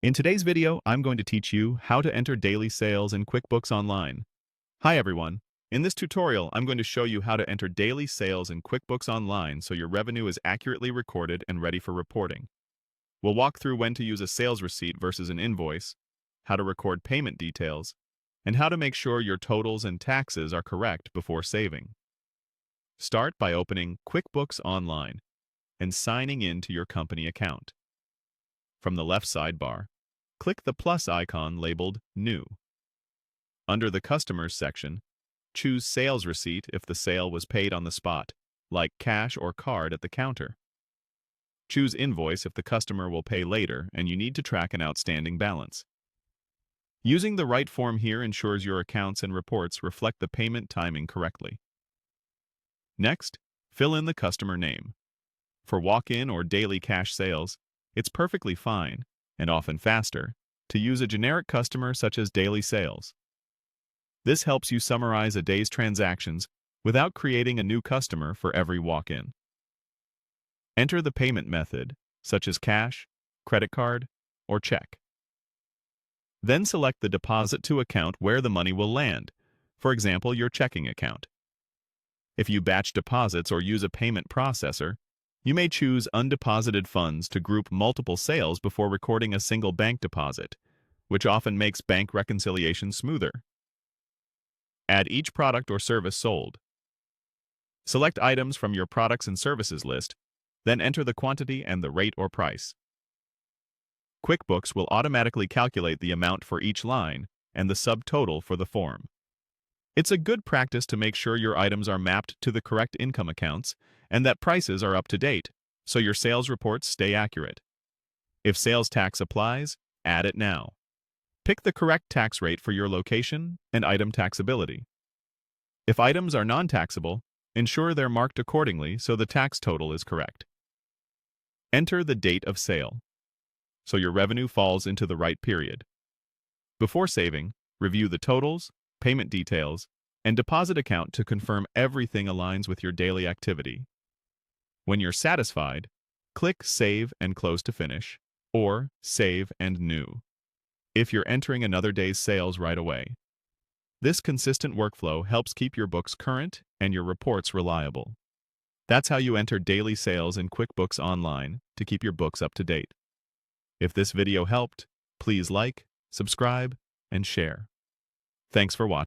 In today's video, I'm going to teach you how to enter daily sales in QuickBooks Online. Hi everyone. In this tutorial, I'm going to show you how to enter daily sales in QuickBooks Online so your revenue is accurately recorded and ready for reporting. We'll walk through when to use a sales receipt versus an invoice, how to record payment details, and how to make sure your totals and taxes are correct before saving. Start by opening QuickBooks Online and signing in to your company account. From the left sidebar, click the plus icon labeled New. Under the Customers section, choose Sales Receipt if the sale was paid on the spot, like cash or card at the counter. Choose Invoice if the customer will pay later and you need to track an outstanding balance. Using the right form here ensures your accounts and reports reflect the payment timing correctly. Next, fill in the customer name. For walk-in or daily cash sales, it's perfectly fine, and often faster, to use a generic customer such as daily sales. This helps you summarize a day's transactions without creating a new customer for every walk-in. Enter the payment method, such as cash, credit card, or check. Then select the deposit to account where the money will land, for example, your checking account. If you batch deposits or use a payment processor, you may choose undeposited funds to group multiple sales before recording a single bank deposit, which often makes bank reconciliation smoother. Add each product or service sold. Select items from your products and services list, then enter the quantity and the rate or price. QuickBooks will automatically calculate the amount for each line and the subtotal for the form. It's a good practice to make sure your items are mapped to the correct income accounts and that prices are up to date, so your sales reports stay accurate. If sales tax applies, add it now. Pick the correct tax rate for your location and item taxability. If items are non-taxable, ensure they're marked accordingly so the tax total is correct. Enter the date of sale, so your revenue falls into the right period. Before saving, review the totals, payment details, and deposit account to confirm everything aligns with your daily activity. When you're satisfied, click Save and Close to finish, or Save and New, if you're entering another day's sales right away. This consistent workflow helps keep your books current and your reports reliable. That's how you enter daily sales in QuickBooks Online to keep your books up to date. If this video helped, please like, subscribe, and share. Thanks for watching.